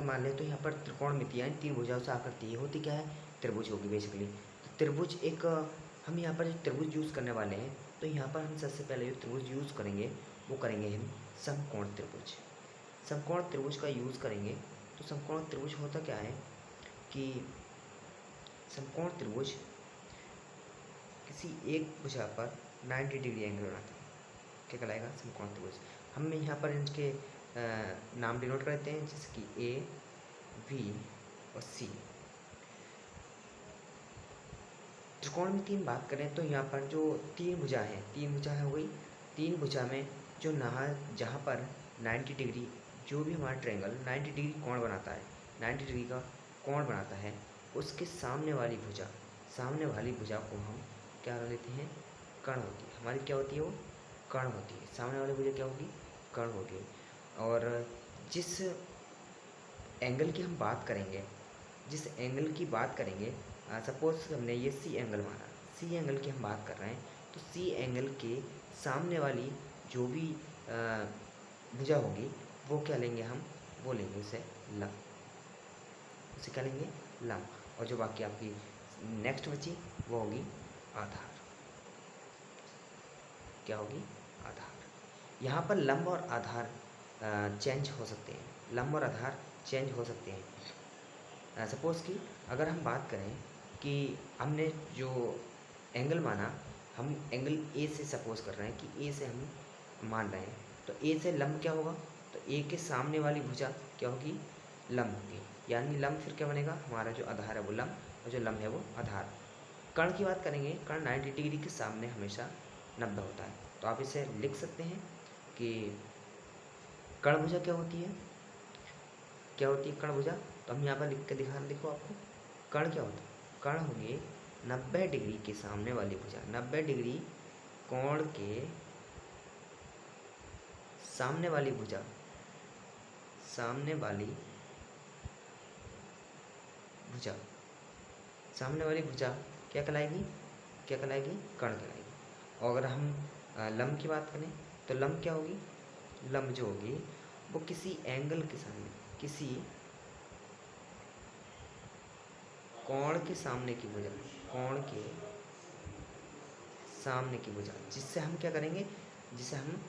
मान लें तो यहाँ पर त्रिकोणमिति यानी तीन भुजाओं से आकृति ये होती क्या है, त्रिभुज होगी बेसिकली। तो त्रिभुज एक हम यहाँ पर जो त्रिभुज यूज़ करने वाले हैं, तो यहाँ पर हम सबसे पहले जो त्रिभुज यूज़ करेंगे वो करेंगे हम समकोण त्रिभुज। समकोण त्रिभुज का यूज़ करेंगे। तो समकोण त्रिभुज होता क्या है कि समकोण त्रिभुज किसी एक भुजा पर 90 डिग्री एंगल बनाता है। क्या कहलाएगा, समकोण त्रिभुज। हम यहाँ पर इनके नाम डिनोट करते हैं, जैसे कि ए, बी और सी। त्रिकोण में तीन बात करें तो यहाँ पर जो तीन भुजा हो गई। तीन भुजा में जो जहाँ पर 90 डिग्री, जो भी हमारा ट्रायंगल 90 डिग्री कोण बनाता है, 90 डिग्री का कोण बनाता है, उसके सामने वाली भुजा को हम क्या लेते हैं, कर्ण होती है हमारी। क्या होती है वो, कर्ण होती है। सामने वाली भुजा क्या होगी, कर्ण होगी। और जिस एंगल की हम बात करेंगे, सपोज हमने ये सी एंगल माना, सी एंगल की हम बात कर रहे हैं, तो सी एंगल के सामने वाली जो भी भुजा होगी वो क्या लेंगे हम, वो लेंगे उसे लंब, उसे क्या लेंगे, लंब। और जो बाकी आपकी नेक्स्ट बची वो होगी आधार। क्या होगी, आधार। यहाँ पर लंब और आधार चेंज हो सकते हैं, लंब और आधार चेंज हो सकते हैं। सपोज़ कि अगर हम बात करें कि हमने जो एंगल माना, हम एंगल ए से सपोज कर रहे हैं कि ए से हम मान रहे हैं, तो ए से लंब क्या होगा, तो ए के सामने वाली भुजा क्या होगी, लंब होगी। यानी लंब फिर क्या बनेगा, हमारा जो आधार है वो लंब और जो लंब है वो आधार। कर्ण की बात करेंगे, कर्ण 90 डिग्री के सामने हमेशा 90 होता है। तो आप इसे लिख सकते हैं कि कर्ण भुजा क्या होती है, कर्ण भुजा। तो हम यहाँ पर लिख के देखो आपको कर्ण क्या होता है। कर्ण होंगे 90 डिग्री के सामने वाली भुजा, 90 डिग्री कोण के सामने वाली भुजा, सामने वाली भुजा क्या कहलाएगी, कर्ण कहलाएगी। और अगर हम लंब की बात करें तो लंब क्या होगी, लंब जो होगी वो किसी एंगल के सामने, किसी कोण के सामने की भुजा, कोण के सामने की भुजा, जिससे हम क्या करेंगे, जिसे हम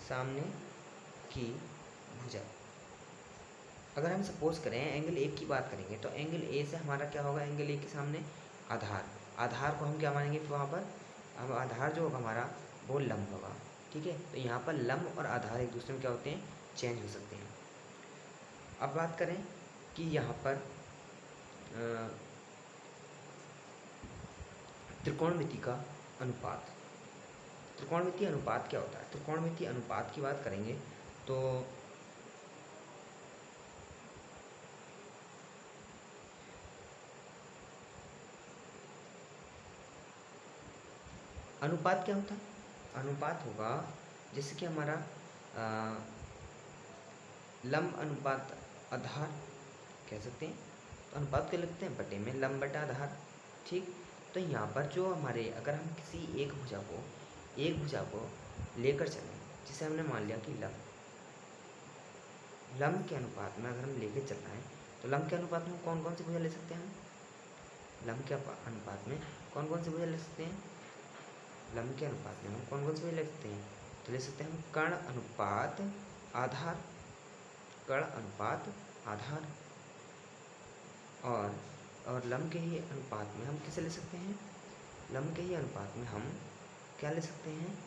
सामने की भुजा। अगर हम सपोज करें एंगल ए की बात करेंगे, तो एंगल ए से हमारा क्या होगा, एंगल ए के सामने आधार, आधार को हम क्या मानेंगे फिर वहाँ पर, अब आधार जो होगा हमारा वो लंब होगा। ठीक है, तो यहाँ पर लंब और आधार एक दूसरे में क्या होते हैं, चेंज हो सकते हैं। अब बात करें कि यहाँ पर त्रिकोणमिति का अनुपात, त्रिकोणमिति अनुपात क्या होता है। त्रिकोणमिति अनुपात की बात करेंगे तो अनुपात क्या होता है, अनुपात होगा जैसे कि हमारा लंब अनुपात आधार कह सकते हैं। तो अनुपात क्या लिखते हैं, बटे में लंब बटा आधार। ठीक, तो यहाँ पर जो हमारे, अगर हम किसी एक भुजा को लेकर चलें, जिसे हमने मान लिया कि लंब के अनुपात में अगर हम लेकर चल रहे हैं, तो लंब के अनुपात में कौन कौन सी भुजा ले सकते हैं, लंब के अनुपात में कौन कौन सी भुजा ले सकते हैं, लंब के अनुपात में हम कौन कौन सी भुजा ले सकते हैं, तो ले सकते हैं हम कर्ण अनुपात आधार, कर्ण अनुपात आधार। और लंब के ही अनुपात में हम किसे ले सकते हैं, लंब के ही अनुपात में हम क्या ले सकते हैं,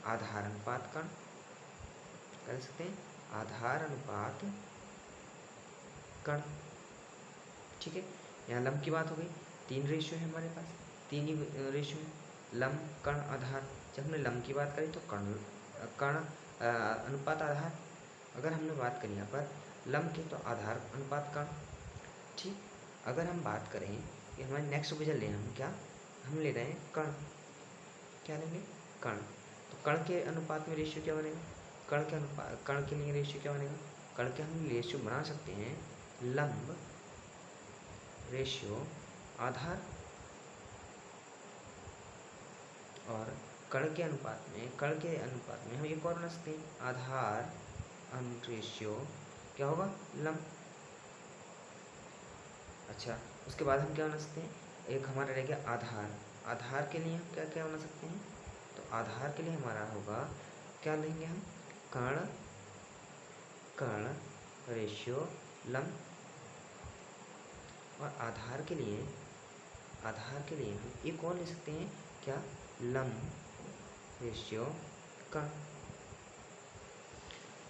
आधार अनुपात कर्ण, क्या ले सकते हैं, आधार अनुपात कर्ण। ठीक है, यहाँ लंब की बात हो गई, 3 रेशियो है हमारे पास, 3 ही रेशियो है, लंब कर्ण आधार। जब हमने लंब की बात करी तो कर्ण अनुपात आधार। अगर हमने बात करी यहाँ पर लंब की तो आधार अनुपात कर्ण। ठीक, अगर हम बात करें कि हमारे नेक्स्ट भुजा ले, हम क्या, हम ले रहे हैं कर्ण, क्या लेंगे, कर्ण। तो कर्ण के अनुपात में रेशियो क्या बनेगा, कर्ण के लिए रेशियो क्या बनेगा, कर्ण के हम रेशियो बना सकते हैं लंब रेशियो आधार, और कर्ण के अनुपात में हम एक और बना सकते हैं आधार रेशियो क्या होगा, लम। अच्छा, उसके बाद हम क्या बना सकते हैं, एक हमारा रह गया आधार। आधार के लिए हम क्या क्या बना सकते हैं, तो आधार के लिए हमारा होगा, क्या लेंगे हम, कर्ण, कर्ण रेशियो लम। और आधार के लिए, आधार के लिए हम एक और ले सकते हैं, क्या, लम रेशियो कर्ण।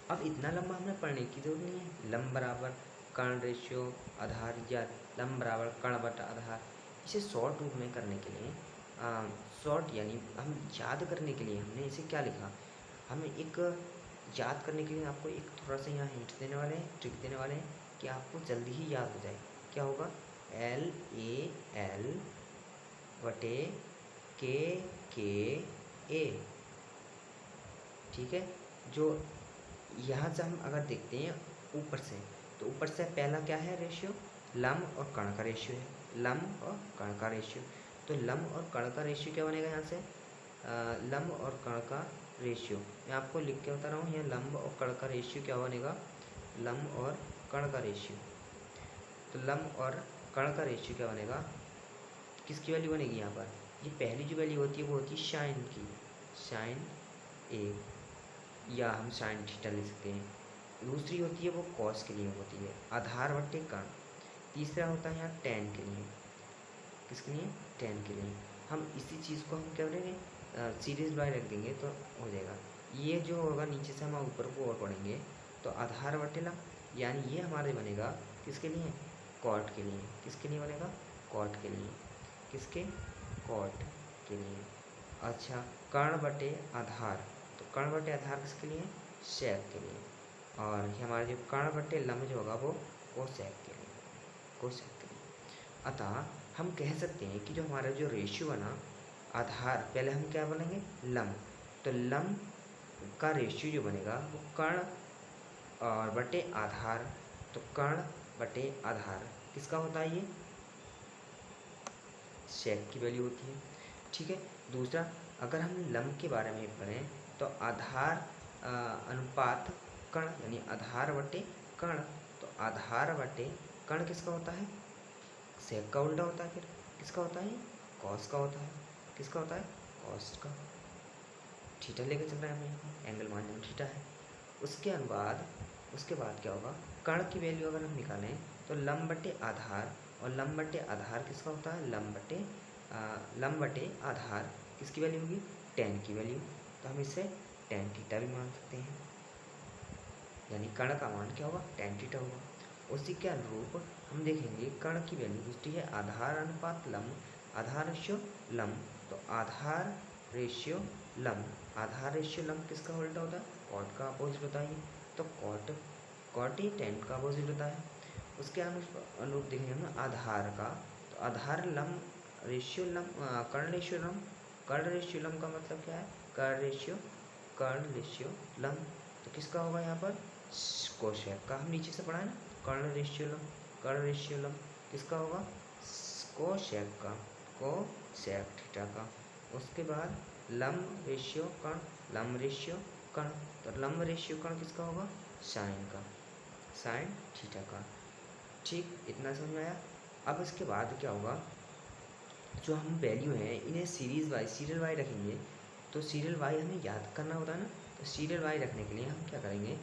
अब इतना लंबा हमें पढ़ने की जरूरत नहीं है, लम बराबर कर्ण रेशियो आधार, या लम बराबर कर्ण बटा आधार। इसे शॉर्ट रूप में करने के लिए, शॉर्ट यानी हम याद करने के लिए हमने इसे क्या लिखा, हमें एक याद करने के लिए आपको एक थोड़ा सा यहाँ हिंट देने वाले हैं, ट्रिक देने वाले हैं कि आपको जल्दी ही याद हो जाए। क्या होगा, LAL बटे KA। ठीक है, जो यहाँ से हम अगर देखते हैं ऊपर से, तो ऊपर से पहला क्या है रेशियो, लम और कर्ण का रेशियो है, लम और कर्ण का रेशियो। तो लम और कर्ण का रेशियो क्या बनेगा यहाँ से, लम और कर्ण का रेशियो, मैं आपको लिख के बता रहा हूँ, यहाँ लम और कर्ण का रेशियो क्या बनेगा, लम और कर्ण का रेशियो। तो लम और कर्ण का रेशियो क्या बनेगा, किसकी वैल्यू बनेगी यहाँ पर, ये पहली जो वैल्यू होती है वो होती है साइन की, साइन ए, या हम साइन थीटा ले सकते हैं। दूसरी होती है वो कॉस के लिए होती है, आधार बट्टे कर्ण। तीसरा होता है यहाँ टेन के लिए, किसके लिए, टेन के लिए। हम इसी चीज़ को हम क्या करेंगे, सीरीज बाय रख देंगे तो हो जाएगा। ये जो होगा नीचे से हम ऊपर को और पढ़ेंगे, तो आधार बट्टे लम, यानी ये हमारे बनेगा किसके लिए, कॉट के लिए। किसके लिए बनेगा, कॉट के लिए, किसके, कॉट के लिए। अच्छा, कर्ण बटे आधार, तो कर्ण बटे आधार किसके लिए, सेक के लिए। और हमारा जो कर्ण बटे लम जो होगा वो कोसेक के लिए, कोसेक के लिए। अतः हम कह सकते हैं कि जो हमारा जो रेशियो बना आधार, पहले हम क्या बोलेंगे, लम, तो लम का रेशियो जो बनेगा वो कर्ण और बटे आधार, तो कर्ण बटे आधार किसका होता है, ये सेक की वैल्यू होती है। ठीक है, दूसरा अगर हम लम के बारे में पढ़ें तो आधार अनुपात कर्ण, यानी आधार बटे कर्ण, तो आधार बटे कर्ण किसका होता है, सेक का उल्टा होता है, फिर किसका होता है, कॉस का होता है। किसका होता है, कॉस का। थीटा लेकर चल रहे हैं हम यहाँ, एंगल मान लें थीटा है। उसके बाद क्या होगा, कर्ण की वैल्यू अगर हम निकालें तो लम बटे आधार, और लम बटे आधार किसका होता है, लम बटे आधार किसकी वैल्यू होगी, टेन की वैल्यू। तो हम इसे टेन थीटा भी मान सकते हैं, यानी कर्ण का मान क्या होगा, टेन थीटा होगा। उसी के अनुरूप हम देखेंगे कर्ण की वैल्यू पूछती है आधार अनुपात लम, आधार रेशियो लम, तो आधार रेशियो लम, आधार रेशियो लम किसका उल्टा होता है, कॉट का अपोजिट होता है। तो कॉट ही टेन का अपोजिट होता है। उसके अनुरूप देखेंगे हम आधार का, तो आधार लम रेशियो लम, कर्ण रेशियो लम, कर्ण रेशियो लम का मतलब क्या है, कर्ण रेशियो लम, तो किसका होगा यहाँ पर, कोशेक का। हम नीचे से पढ़ा है ना, कर्ण रेशियो लम, कर्ण रेशियो लम किसका होगा, कोशेक का, कोसेक थीटा का। उसके बाद लम रेशियो कर्ण, लम रेशियो कर्ण, तो लम रेशियो कर्ण किसका होगा, साइन का, साइन थीटा का। ठीक, इतना समझ में आया। अब इसके बाद क्या होगा, जो हम वैल्यू हैं इन्हें सीरियल वाइज रखेंगे, तो सीरियल वाइज हमें याद करना होता है ना, तो सीरियल वाइज रखने के लिए हम क्या करेंगे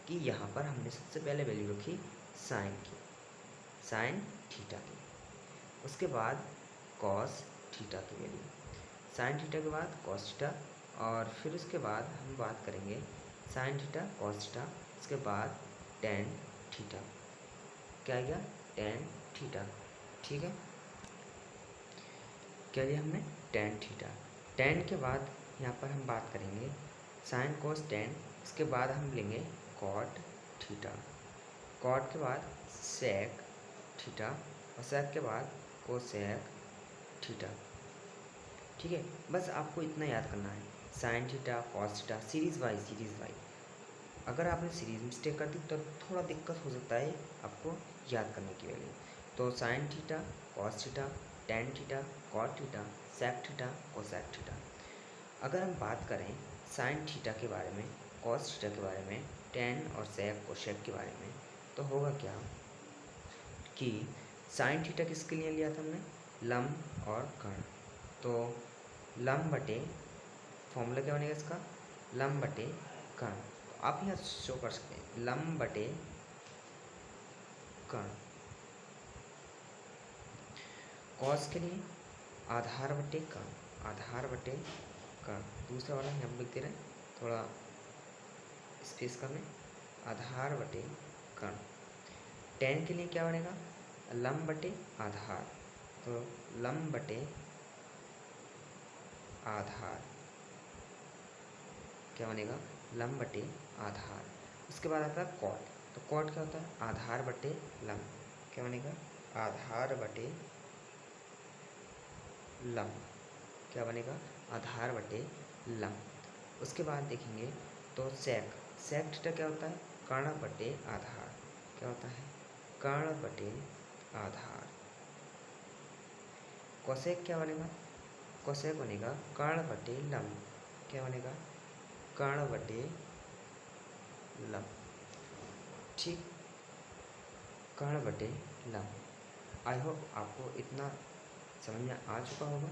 कि यहाँ पर हमने सबसे पहले वैल्यू रखी साइन की, साइन थीटा की। उसके बाद कॉस थीटा की वैल्यू, साइन थीटा के बाद कॉस थीटा, और फिर उसके बाद हम बात करेंगे साइन थीटा कॉस थीटा, उसके बाद टेन थीटा। क्या गया, टेन थीटा। ठीक है, क्या लिया हमने, टेन थीटा। टेन के बाद यहाँ पर हम बात करेंगे साइन कोस टेन, इसके बाद हम लेंगे कॉट थीटा, कॉट के बाद सेक थीटा, और सेक के बाद कोसेक थीटा। ठीक है, बस आपको इतना याद करना है, sign theta cos theta, series wise. अगर आपने सीरीज मिस्टेक कर दी तो थोड़ा दिक्कत हो सकता है आपको याद करने की वैल्यू। तो sine theta cos theta, tan theta, cot theta, sec theta, cosec theta. अगर हम बात करें साइन थीटा के बारे में, कॉस थीटा के बारे में, टेन और सेक कोसेक के बारे में, तो होगा क्या कि साइन थीटा किसके लिए लिया था हमने, लंब और कर्ण। तो लंब बटे, फॉर्मूला क्या बनेगा इसका, लंब बटे कर्ण। तो आप यहाँ शो कर सकते हैं लंब बटे कर्ण। कॉस के लिए आधार बटे कर्ण, आधार बटे कर्ण। दूसरा वाला यहाँ लिख दे रहे हैं, थोड़ा स्पेस कर लें, आधार बटे कर्ण। टेन के लिए क्या बनेगा, लंब बटे आधार। तो लंब बटे आधार क्या बनेगा, लंब बटे आधार। उसके बाद आता है कॉट। तो कॉट क्या होता है, आधार बटे लंब। क्या बनेगा, आधार बटे लंब। क्या बनेगा, आधार बटे लंब। उसके बाद देखेंगे तो सेक, सेक थीटा क्या होता है, कर्ण बटे आधार। क्या होता है, कर्ण बटे आधार। कोसेक क्या बनेगा, कोसेक बनेगा कर्ण बटे लंब। क्या बनेगा, कर्ण बटे लंब। ठीक, कर्ण बटे लंब। आई होप आपको इतना समझ में आ चुका होगा।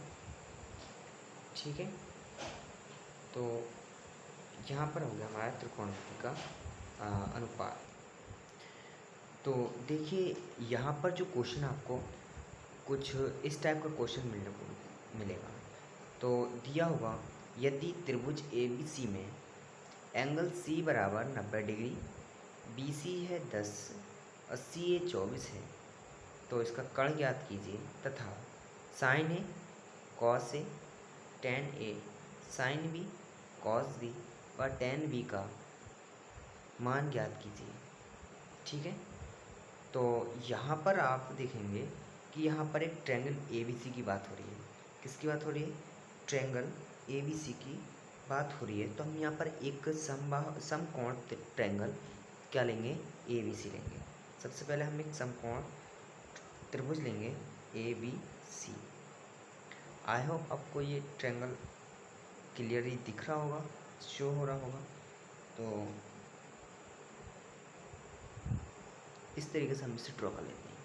ठीक है, तो यहाँ पर हो गया हमारा त्रिकोणमिति का अनुपात। तो देखिए यहाँ पर जो क्वेश्चन आपको कुछ इस टाइप का क्वेश्चन मिलने को मिलेगा। तो दिया होगा यदि त्रिभुज ABC में एंगल C बराबर 90 डिग्री, BC है 10 और CA 24 है, तो इसका कर्ण ज्ञात कीजिए तथा sine A cos A tan A sine B cos B और tan B का मान ज्ञात कीजिए। ठीक है, तो यहाँ पर आप देखेंगे कि यहाँ पर एक ट्रायंगल ABC की बात हो रही है। किसकी बात हो रही है, ट्रायंगल ABC की बात हो रही है। तो हम यहाँ पर एक समकोण ट्रायंगल क्या लेंगे, ABC लेंगे। सबसे पहले हम एक समकोण त्रिभुज लेंगे ABC। आई होप आपको ये ट्रायंगल क्लियरली दिख रहा होगा, शो हो रहा होगा। तो इस तरीके से हम इसे ड्रॉ कर लेते हैं।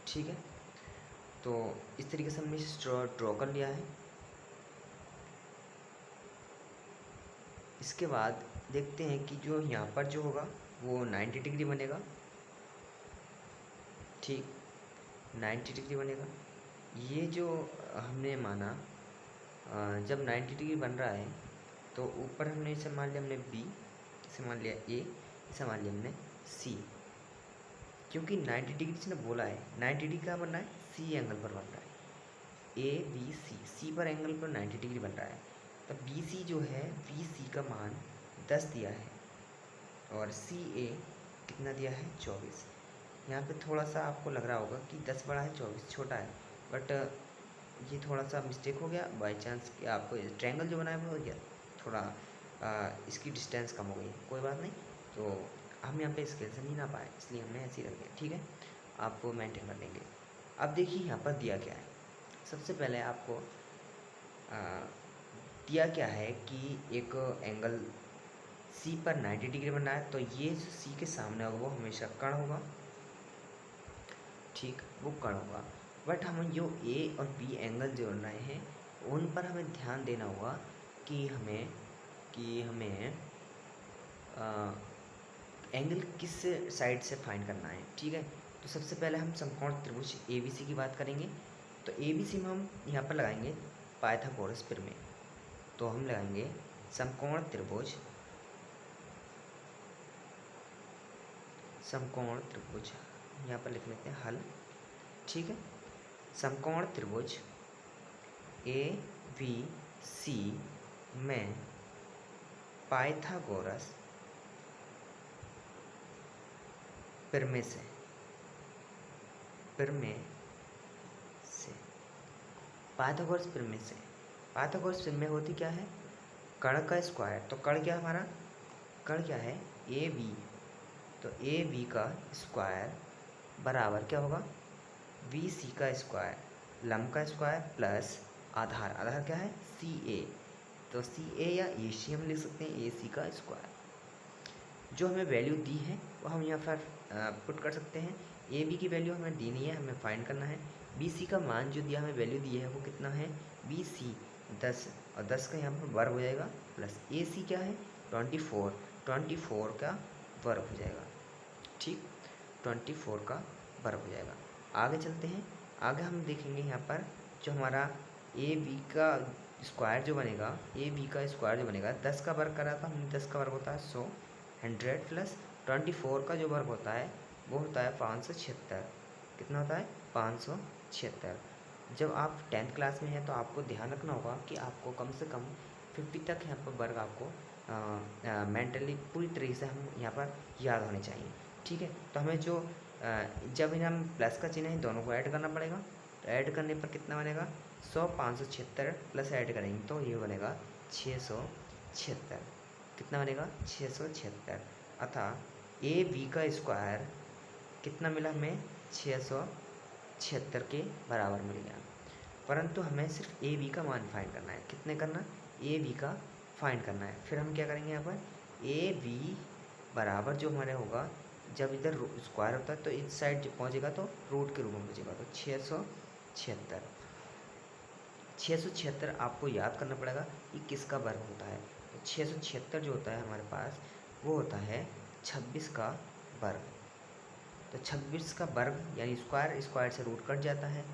ठीक है, तो इस तरीके से हमने इसे ड्रॉ कर लिया है। इसके बाद देखते हैं कि जो यहाँ पर जो होगा वो 90 डिग्री बनेगा। ठीक, 90 डिग्री बनेगा। ये जो हमने माना जब 90 डिग्री बन रहा है तो ऊपर हमने इसे मान लिया हमने B, इसे मान लिया A, इसे मान लिया हमने C। क्योंकि 90 डिग्री से बोला है 90 डिग्री का बनना है, C एंगल पर बन रहा है। ABC, C पर एंगल पर 90 डिग्री बन रहा है। तो BC जो है BC का मान 10 दिया है और CA कितना दिया है, 24। यहाँ पे थोड़ा सा आपको लग रहा होगा कि 10 बड़ा है 24 छोटा है, बट ये थोड़ा सा मिस्टेक हो गया बाई चांस कि आपको ट्रायंगल जो बनाया हो गया थोड़ा इसकी डिस्टेंस कम हो गई, कोई बात नहीं। तो हम यहाँ पे स्केल से नहीं ना पाए, इसलिए हमने ऐसे ही रख दिया। ठीक है, आपको मेंटेन कर लेंगे। अब देखिए यहाँ पर दिया क्या है। सबसे पहले आपको दिया क्या है कि एक एंगल C पर 90 डिग्री बना है। तो ये जो C के सामने होगा वो हमेशा कर्ण होगा। ठीक, वो कर्ण होगा। बट हम जो A और B एंगल जोड़ रहे हैं उन पर हमें ध्यान देना होगा कि हमें एंगल किस साइड से फाइंड करना है। ठीक है, तो सबसे पहले हम समकोण त्रिभुज ABC की बात करेंगे। तो ABC में हम यहाँ पर लगाएंगे पाइथागोरस प्रमेय। तो हम लगाएंगे समकोण त्रिभुज यहाँ पर लिख लेते हैं हल। ठीक है, समकोण त्रिभुज ABC में पाइथागोरस प्रमेय से पाइथागोरस प्रमेय होती क्या है, कर्ण का स्क्वायर। तो कर्ण क्या हमारा, कर्ण क्या है AB। तो AB का स्क्वायर बराबर क्या होगा, BC का स्क्वायर, लंब का स्क्वायर प्लस आधार, आधार क्या है CA। तो CA या AC हम लिख सकते हैं AC का स्क्वायर। जो हमें वैल्यू दी है वो हम यहाँ पर पुट कर सकते हैं। ए बी की वैल्यू हमें दी नहीं है, हमें फाइंड करना है। बी सी का मान जो दिया, हमें वैल्यू दी है वो कितना है, बी सी 10, और 10 का यहाँ पर वर्ग हो जाएगा, प्लस ए सी क्या है 24, 24 का वर्ग हो जाएगा। ठीक, 24 का वर्ग हो जाएगा। आगे चलते हैं, आगे हम देखेंगे यहाँ पर जो हमारा ए बी का स्क्वायर जो बनेगा, ए बी का स्क्वायर जो बनेगा, 10 का वर्ग करा था हमने, 10 का वर्ग होता है 100, 100 प्लस 24 का जो वर्ग होता है वो होता है 576। कितना होता है 576। जब आप 10th क्लास में हैं तो आपको ध्यान रखना होगा कि आपको कम से कम 50 तक यहाँ पर वर्ग आपको मेंटली पूरी तरीके से हम यहाँ पर याद होने चाहिए। ठीक है, तो हमें जो जब इन्हें हम प्लस का चिन्ह है दोनों को ऐड करना पड़ेगा। तो ऐड करने पर कितना बनेगा 100, 576 प्लस ऐड करेंगे तो ये बनेगा 676। कितना बनेगा 676। अतः ए बी का स्क्वायर कितना मिला हमें 676 के बराबर मिल गया। परंतु हमें सिर्फ ए बी का मान फाइंड करना है। कितने करना, ए बी का फाइंड करना है। फिर हम क्या करेंगे यहाँ पर ए बी बराबर जो हमारे होगा, जब इधर स्क्वायर होता है तो इस साइड जब पहुँचेगा तो रूट के रूप में पहुँचेगा, तो 676। 676 आपको याद करना पड़ेगा कि किसका वर्ग होता है। तो 676 जो होता है हमारे पास वो होता है 26 का वर्ग। तो 26 का वर्ग यानी स्क्वायर, स्क्वायर से रूट कट जाता है।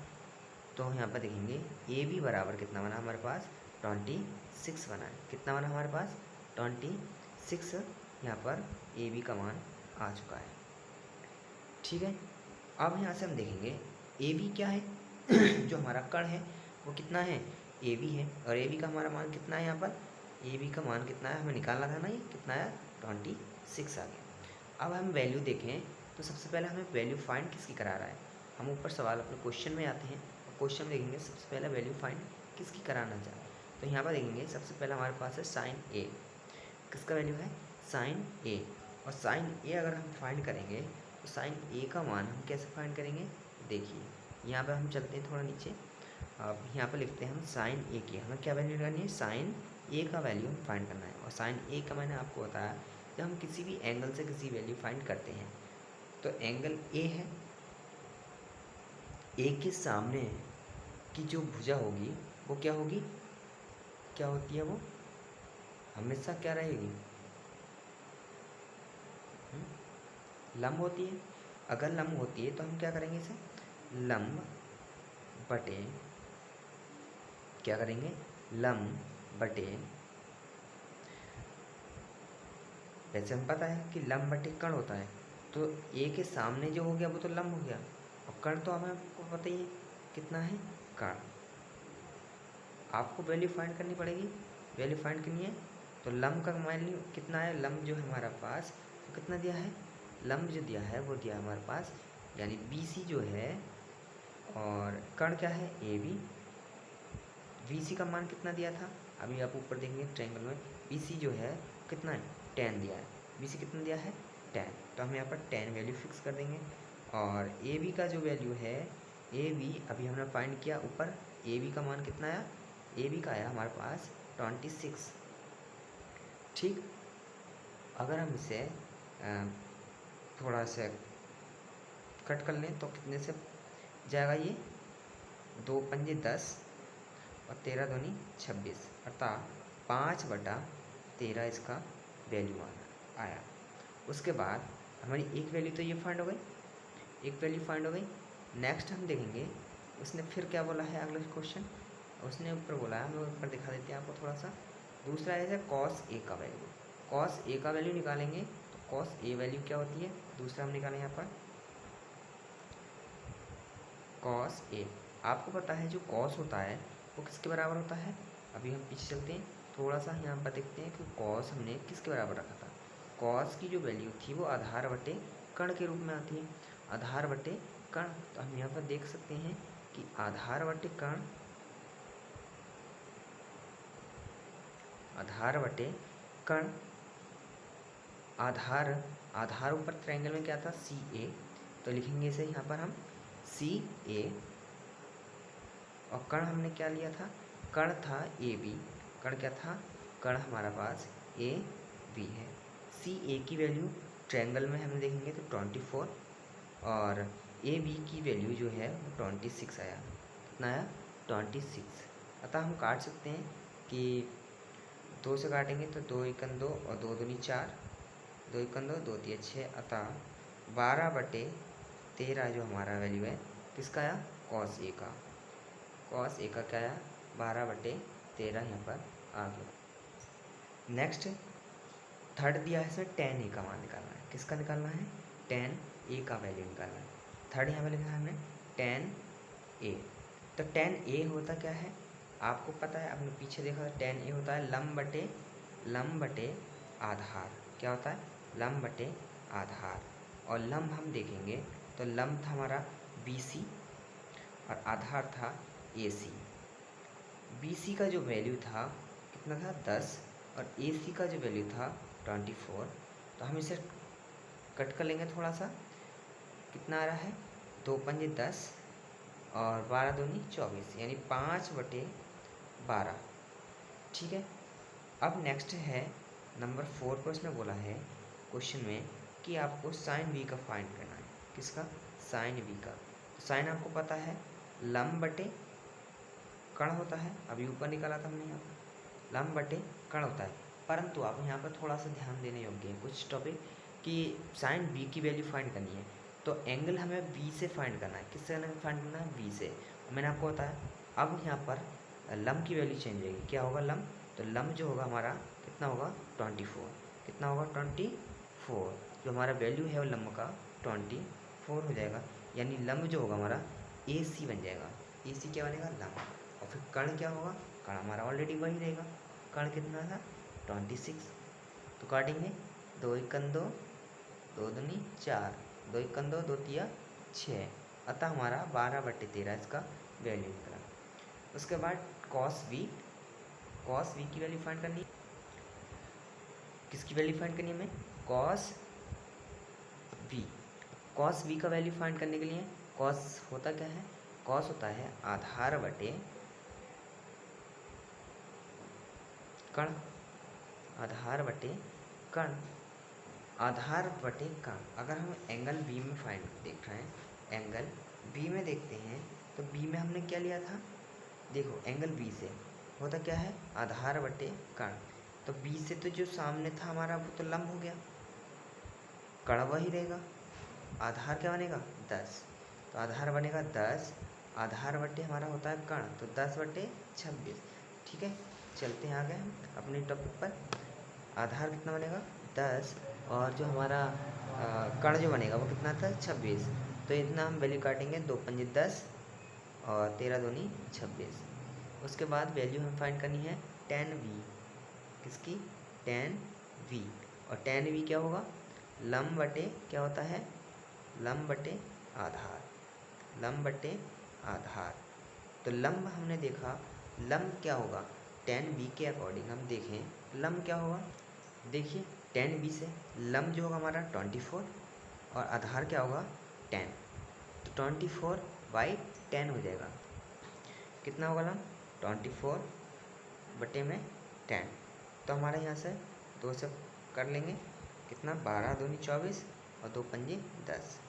तो यहाँ पर देखेंगे ए बी बराबर कितना बना हमारे पास 26 बना है। कितना बना हमारे पास 26। यहाँ पर ए बी का मान आ चुका है। ठीक है, अब यहाँ से हम देखेंगे ए बी क्या है जो हमारा कण है वो कितना है, ए बी है, और ए बी का हमारा मान कितना है, यहाँ पर ए बी का मान कितना है हमें निकालना था ना, ये कितना आया 26 आ गया। अब हम वैल्यू देखें तो सबसे पहले हमें वैल्यू फाइंड किसकी करा रहा है। हम ऊपर सवाल अपने क्वेश्चन में आते हैं, और क्वेश्चन में देखेंगे सबसे पहले वैल्यू फाइंड किसकी कराना चाह रहा है। तो यहाँ पर देखेंगे सबसे पहले हमारे पास है साइन ए। किसका वैल्यू है साइन ए, और साइन ए अगर हम फाइंड करेंगे तो साइन ए का मान हम कैसे फाइंड करेंगे, देखिए यहाँ पर हम चलते हैं थोड़ा नीचे। अब यहाँ पर लिखते हैं हम साइन ए की हमें क्या वैल्यू लगानी है, साइन ए का वैल्यू हम फाइंड करना है। और साइन ए का मैंने आपको बताया जब हम किसी भी एंगल से किसी वैल्यू फाइंड करते हैं तो एंगल ए है, ए के सामने की जो भुजा होगी वो क्या होगी, क्या होती है वो हमेशा क्या रहेगी, लंब होती है। अगर लंब होती है तो हम क्या करेंगे इसे लंब बटे, क्या करेंगे लंब बटे, वैसे हम पता है कि लंब बटे कण होता है, तो ए के सामने जो हो गया वो तो लंब हो गया, और कण तो हमें आपको पता ही है कितना है कण। आपको वैल्यू फाइंड करनी पड़ेगी, वैल्यू फाइंड करनी है तो लंब का वैल्यू कितना है, लंब जो है हमारा पास तो कितना दिया है, लंब जो दिया है वो दिया है हमारे पास यानी बी सी जो है, और कण क्या है ए बी। वी सी का मान कितना दिया था, अभी आप ऊपर देखेंगे ट्रायंगल में बी सी जो है कितना है 10 दिया है, बी सी कितना दिया है 10, तो हम यहाँ पर 10 वैल्यू फिक्स कर देंगे। और ए बी का जो वैल्यू है ए बी अभी हमने फाइंड किया ऊपर, ए बी का मान कितना आया, ए बी का आया हमारे पास 26। ठीक, अगर हम इसे थोड़ा सा कट कर लें तो कितने से जाएगा ये, 2 पंजे 10 और 13 दूनी 26, अर्थात 5/13 इसका वैल्यू आया। उसके बाद हमारी एक वैल्यू तो ये फाइंड हो गई, एक वैल्यू फाइंड हो गई। नेक्स्ट हम देखेंगे उसने फिर क्या बोला है अगला क्वेश्चन, उसने ऊपर बोला है, हम ऊपर दिखा देते हैं आपको थोड़ा सा। दूसरा है कॉस ए का वैल्यू, कॉस ए का वैल्यू निकालेंगे तो कॉस ए वैल्यू क्या होती है, दूसरा हम निकालें यहाँ पर कॉस ए। आपको पता है जो कॉस होता है वो किसके बराबर होता है, अभी हम पीछे चलते हैं थोड़ा सा, यहाँ पर देखते हैं कि कॉस हमने किसके बराबर रखा था। कॉस की जो वैल्यू थी वो आधार बटे कण के रूप में आती है, आधार बटे कण। तो हम यहाँ पर देख सकते हैं कि आधार बटे कण, आधार बटे कण, आधार ऊपर ट्रायंगल में क्या था सी ए, तो लिखेंगे इसे यहाँ पर हम सी ए, और कण हमने क्या लिया था, कण था ए बी, कण क्या था, कण हमारा पास ए बी है। सी ए की वैल्यू ट्रायंगल में हम देखेंगे तो 24 और ए बी की वैल्यू जो है वो 26 आया। कितना आया? 26। अतः हम काट सकते हैं कि 2 से काटेंगे तो 2 एकन 2 और 2 दूनी 4, 2 एकन 2, 2 तिया 6। अतः 12/13 जो हमारा वैल्यू है किसका आया? कॉस ए का। कॉस ए का क्या आया? 12/13 यहाँ पर आ गया। नेक्स्ट थर्ड दिया है इसमें tan ए का मान निकालना है। किसका निकालना है? tan ए का वैल्यू निकालना है। थर्ड यहाँ पे लिखा है हमने tan ए। तो tan ए होता क्या है? आपको पता है, आपने पीछे देखा था tan ए होता है लंब बटे आधार। क्या होता है? लंब बटे आधार। और लंब हम देखेंगे तो लंब था हमारा BC और आधार था AC। BC का जो वैल्यू था कितना था? 10 और AC का जो वैल्यू था 24। तो हम इसे कट कर लेंगे थोड़ा सा। कितना आ रहा है? 2 पंजे 10 और 12 दूनी 24, यानी 5/12। ठीक है। अब नेक्स्ट है नंबर 4 पर उसने बोला है क्वेश्चन में कि आपको साइन V का फाइंड करना है। किसका? साइन V का। साइन आपको पता है लंब बटे कण होता है। अभी ऊपर निकाला था हमने यहाँ पर, लंब बटे कण होता है। परंतु आप यहाँ पर थोड़ा सा ध्यान देने योग्य है कुछ टॉपिक कि साइन V की वैल्यू फाइंड करनी है तो एंगल हमें V से फाइंड करना है। किससे फाइंड करना है? V से। मैंने आपको बताया। अब यहाँ पर लंब की वैल्यू चेंज होगी। क्या होगा लंब? तो लंब जो होगा हमारा कितना होगा? 24। कितना होगा? 24। जो हमारा वैल्यू है वो लंब का 24 हो जाएगा। यानी लंब जो होगा हमारा AC बन जाएगा। AC क्या बनेगा? लंब। और फिर कर्ण क्या होगा? कर्ण हमारा ऑलरेडी वही रहेगा। कर्ण कितना था? 26। तो काटेंगे 2 एकन 2, 2 दूनी 4, 2 एकन 2, 2 तिया 6। अतः हमारा 12/13 इसका वैल्यू निकला। उसके बाद कॉस V की वैल्यू फाइंड करनी है। किसकी वैल्यू फाइंड करनी है हमें? कॉस V का वैल्यू फाइंड करने के लिए कॉस होता क्या है? कॉस होता है आधार बटे कण। आधार बटे कण। आधार बटे कण। अगर हम एंगल B में फाइंड देख रहे हैं, एंगल B में देखते हैं तो B में हमने क्या लिया था? देखो एंगल B से होता क्या है? आधार बटे कण। तो B से तो जो सामने था हमारा वो तो लंब हो गया, कण वही रहेगा। आधार क्या बनेगा? 10। तो आधार बनेगा 10। आधार बटे हमारा होता है कण, तो 10/26। ठीक है। चलते हैं आगे हम अपने टॉपिक पर। आधार कितना बनेगा? 10 और जो हमारा कण जो बनेगा वो कितना था? 26। तो इतना हम वैल्यू काटेंगे 2 पंजे 10 और 13 दूनी 26। उसके बाद वैल्यू हम फाइंड करनी है tan V। किसकी? tan V। और tan V क्या होगा? लंब बटे क्या होता है? लंब बटे आधार। लंब बटे आधार। तो लंब हमने देखा, लंब क्या होगा? tan V के अकॉर्डिंग हम देखें लंब क्या होगा। देखिए tan V से लंब जो होगा हमारा 24 और आधार क्या होगा? 10। तो 24/10 हो जाएगा। कितना होगा लंब? 24/10। तो हमारा यहाँ से 2 से कर लेंगे। कितना? 12 दूनी 24 और 2 पंजे 10।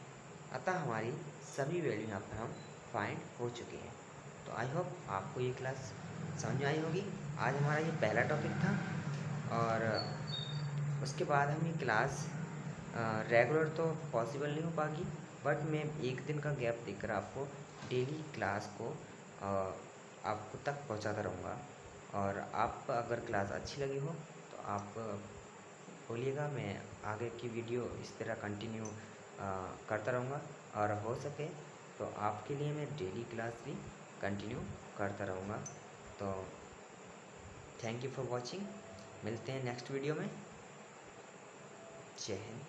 अतः हमारी सभी वैल्यू यहाँ पर हम फाइंड हो चुके हैं। तो आई होप आपको ये क्लास समझ में आई होगी। आज हमारा ये पहला टॉपिक था और उसके बाद हम ये क्लास रेगुलर तो पॉसिबल नहीं हो पाएगी, बट मैं एक दिन का गैप देकर आपको डेली क्लास को आपको तक पहुंचाता रहूँगा। और आप अगर क्लास अच्छी लगी हो तो आप बोलिएगा, मैं आगे की वीडियो इस तरह कंटिन्यू करता रहूँगा। और हो सके तो आपके लिए मैं डेली क्लास भी कंटिन्यू करता रहूँगा। तो थैंक यू फॉर वॉचिंग। मिलते हैं नेक्स्ट वीडियो में। जय हिंद।